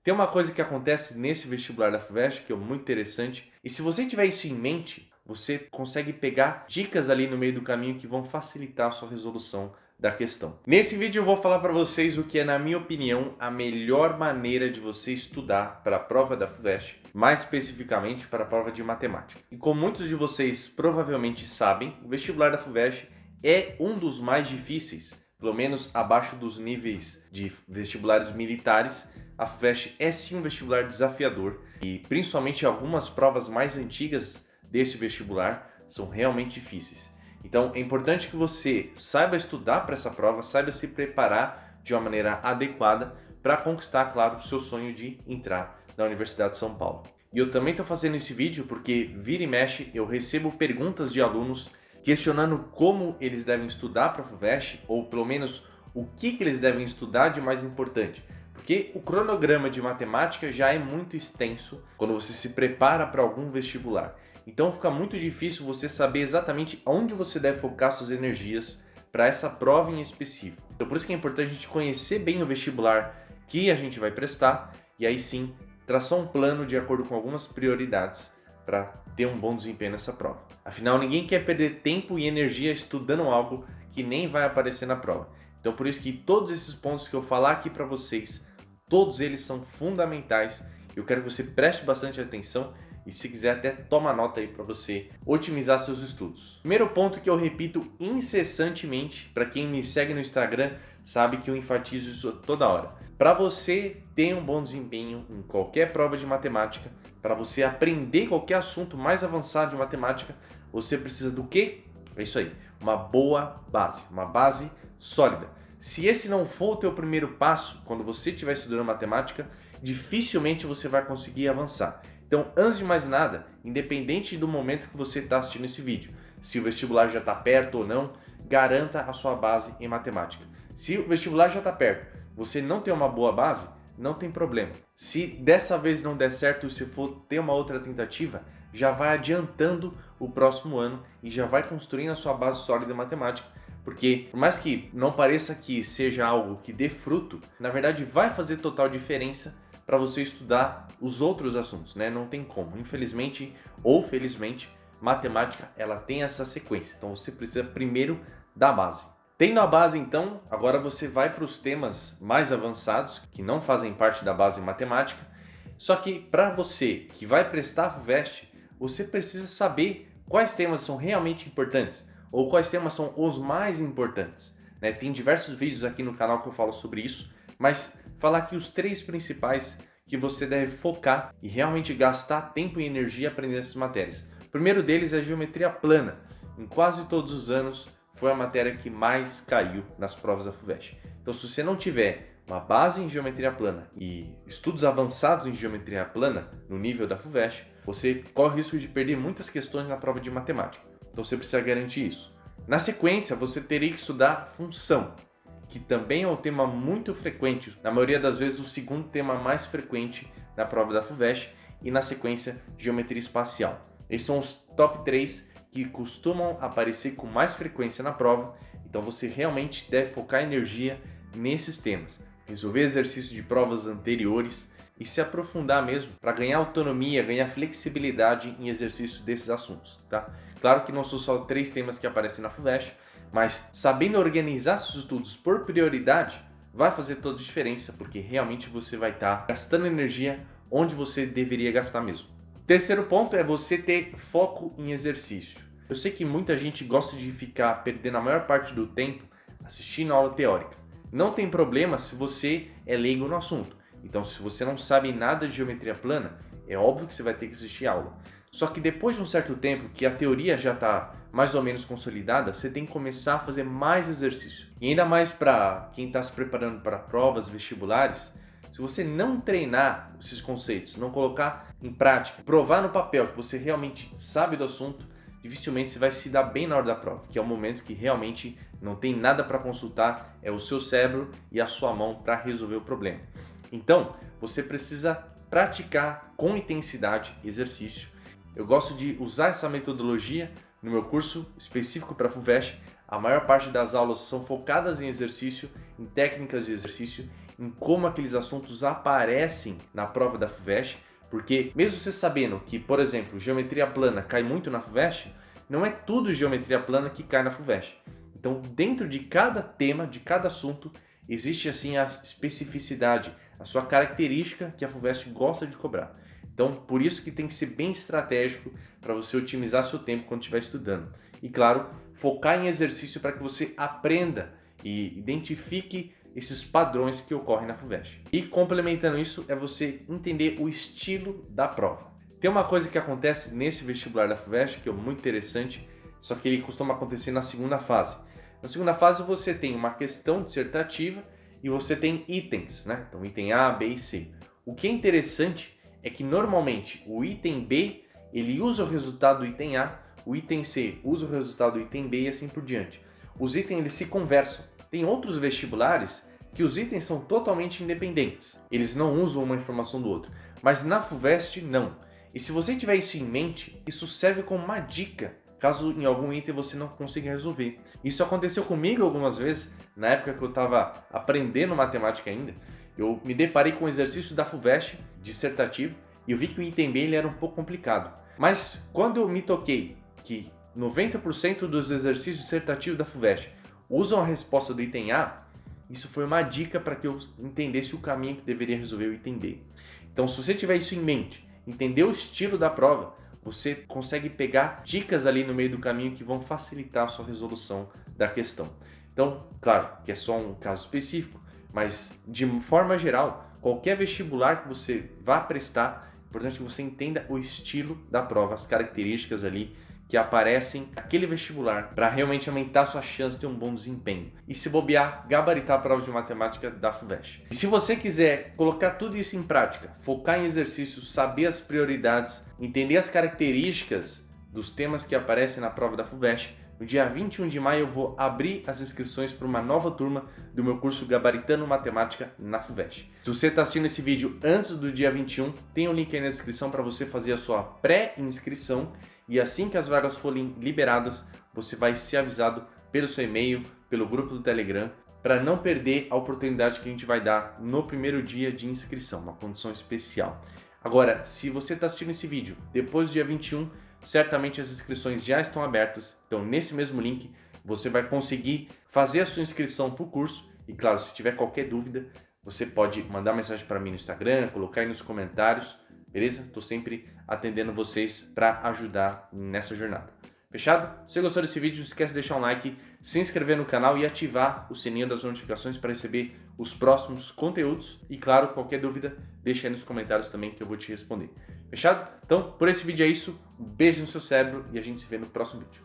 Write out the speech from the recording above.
Tem uma coisa que acontece nesse vestibular da FUVEST que é muito interessante, e se você tiver isso em mente, você consegue pegar dicas ali no meio do caminho que vão facilitar a sua resolução da questão. Nesse vídeo eu vou falar para vocês o que é, na minha opinião, a melhor maneira de você estudar para a prova da FUVEST, mais especificamente para a prova de matemática. E como muitos de vocês provavelmente sabem, o vestibular da FUVEST é um dos mais difíceis, pelo menos abaixo dos níveis de vestibulares militares. A FUVEST é sim um vestibular desafiador e principalmente algumas provas mais antigas desse vestibular são realmente difíceis. Então é importante que você saiba estudar para essa prova, saiba se preparar de uma maneira adequada para conquistar, claro, o seu sonho de entrar na Universidade de São Paulo. E eu também estou fazendo esse vídeo porque vira e mexe eu recebo perguntas de alunos questionando como eles devem estudar para a FUVEST, ou pelo menos o que eles devem estudar de mais importante. Porque o cronograma de matemática já é muito extenso quando você se prepara para algum vestibular. Então fica muito difícil você saber exatamente onde você deve focar suas energias para essa prova em específico. Então por isso que é importante a gente conhecer bem o vestibular que a gente vai prestar e aí sim traçar um plano de acordo com algumas prioridades para ter um bom desempenho nessa prova. Afinal, ninguém quer perder tempo e energia estudando algo que nem vai aparecer na prova. Então por isso que todos esses pontos que eu falar aqui para vocês, todos eles são fundamentais. Eu quero que você preste bastante atenção e se quiser até toma nota aí para você otimizar seus estudos. Primeiro ponto que eu repito incessantemente, para quem me segue no Instagram sabe que eu enfatizo isso toda hora. Para você ter um bom desempenho em qualquer prova de matemática, para você aprender qualquer assunto mais avançado de matemática, você precisa do quê? É isso aí, uma boa base, uma base sólida. Se esse não for o teu primeiro passo, quando você estiver estudando matemática, dificilmente você vai conseguir avançar. Então, antes de mais nada, independente do momento que você está assistindo esse vídeo, se o vestibular já está perto ou não, garanta a sua base em matemática. Se o vestibular já está perto, você não tem uma boa base, não tem problema. Se dessa vez não der certo, se for ter uma outra tentativa, já vai adiantando o próximo ano e já vai construindo a sua base sólida em matemática. Porque, por mais que não pareça que seja algo que dê fruto, na verdade vai fazer total diferença para você estudar os outros assuntos, né? Não tem como. Infelizmente ou felizmente, matemática ela tem essa sequência. Então você precisa primeiro da base. Tendo a base, então, agora você vai para os temas mais avançados, que não fazem parte da base matemática. Só que para você que vai prestar a FUVEST, você precisa saber quais temas são realmente importantes, ou quais temas são os mais importantes, né? Tem diversos vídeos aqui no canal que eu falo sobre isso, mas falar aqui os três principais que você deve focar e realmente gastar tempo e energia aprendendo essas matérias. O primeiro deles é geometria plana. Em quase todos os anos foi a matéria que mais caiu nas provas da FUVEST. Então se você não tiver uma base em geometria plana e estudos avançados em geometria plana no nível da FUVEST, você corre o risco de perder muitas questões na prova de matemática. Então você precisa garantir isso. Na sequência, você teria que estudar função, que também é um tema muito frequente, na maioria das vezes o segundo tema mais frequente na prova da FUVEST, e na sequência geometria espacial. Esses são os top 3 que costumam aparecer com mais frequência na prova, então você realmente deve focar energia nesses temas, resolver exercícios de provas anteriores e se aprofundar mesmo para ganhar autonomia, ganhar flexibilidade em exercícios desses assuntos, tá? Claro que não são só 3 temas que aparecem na FUVEST, mas sabendo organizar seus estudos por prioridade vai fazer toda a diferença, porque realmente você vai estar gastando energia onde você deveria gastar mesmo. Terceiro ponto é você ter foco em exercício. Eu sei que muita gente gosta de ficar perdendo a maior parte do tempo assistindo aula teórica. Não tem problema se você é leigo no assunto. Então, se você não sabe nada de geometria plana, é óbvio que você vai ter que assistir aula. Só que depois de um certo tempo que a teoria já está mais ou menos consolidada, você tem que começar a fazer mais exercício. E ainda mais para quem está se preparando para provas vestibulares, se você não treinar esses conceitos, não colocar em prática, provar no papel que você realmente sabe do assunto, dificilmente você vai se dar bem na hora da prova, que é o momento que realmente não tem nada para consultar, é o seu cérebro e a sua mão para resolver o problema. Então, você precisa praticar com intensidade exercício. Eu gosto de usar essa metodologia no meu curso específico para a FUVEST. A maior parte das aulas são focadas em exercício, em técnicas de exercício, em como aqueles assuntos aparecem na prova da FUVEST, porque mesmo você sabendo que, por exemplo, geometria plana cai muito na FUVEST, não é tudo geometria plana que cai na FUVEST. Então, dentro de cada tema, de cada assunto, existe assim a especificidade, a sua característica que a FUVEST gosta de cobrar. Então, por isso que tem que ser bem estratégico para você otimizar seu tempo quando estiver estudando. E claro, focar em exercício para que você aprenda e identifique esses padrões que ocorrem na FUVEST. E complementando isso é você entender o estilo da prova. Tem uma coisa que acontece nesse vestibular da FUVEST que é muito interessante, só que ele costuma acontecer na segunda fase. Na segunda fase você tem uma questão dissertativa e você tem itens, né? Então item A, B e C. O que é interessante é que normalmente o item B ele usa o resultado do item A, o item C usa o resultado do item B e assim por diante. Os itens eles se conversam. Tem outros vestibulares que os itens são totalmente independentes. Eles não usam uma informação do outro. Mas na FUVEST não. E se você tiver isso em mente, isso serve como uma dica caso em algum item você não consiga resolver. Isso aconteceu comigo algumas vezes, na época que eu estava aprendendo matemática ainda. Eu me deparei com um exercício da FUVEST, dissertativo, e eu vi que o item B ele era um pouco complicado. Mas quando eu me toquei que 90% dos exercícios dissertativos da FUVEST usam a resposta do item A, isso foi uma dica para que eu entendesse o caminho que deveria resolver o item B. Então, se você tiver isso em mente, entender o estilo da prova, você consegue pegar dicas ali no meio do caminho que vão facilitar a sua resolução da questão. Então, claro que é só um caso específico, mas de forma geral, qualquer vestibular que você vá prestar, é importante que você entenda o estilo da prova, as características ali que aparecem naquele vestibular para realmente aumentar a sua chance de ter um bom desempenho. E se bobear, gabaritar a prova de matemática da FUVEST. E se você quiser colocar tudo isso em prática, focar em exercícios, saber as prioridades, entender as características dos temas que aparecem na prova da FUVEST, no dia 21 de maio eu vou abrir as inscrições para uma nova turma do meu curso Gabaritando Matemática na FUVEST. Se você está assistindo esse vídeo antes do dia 21, tem um link aí na descrição para você fazer a sua pré-inscrição. E assim que as vagas forem liberadas, você vai ser avisado pelo seu e-mail, pelo grupo do Telegram, para não perder a oportunidade que a gente vai dar no primeiro dia de inscrição, uma condição especial. Agora, se você está assistindo esse vídeo depois do dia 21, certamente as inscrições já estão abertas. Então, nesse mesmo link, você vai conseguir fazer a sua inscrição para o curso. E claro, se tiver qualquer dúvida, você pode mandar mensagem para mim no Instagram, colocar aí nos comentários. Beleza? Estou sempre atendendo vocês para ajudar nessa jornada. Fechado? Se você gostou desse vídeo, não esquece de deixar um like, se inscrever no canal e ativar o sininho das notificações para receber os próximos conteúdos. E claro, qualquer dúvida, deixa aí nos comentários também que eu vou te responder. Fechado? Então, por esse vídeo é isso. Um beijo no seu cérebro e a gente se vê no próximo vídeo.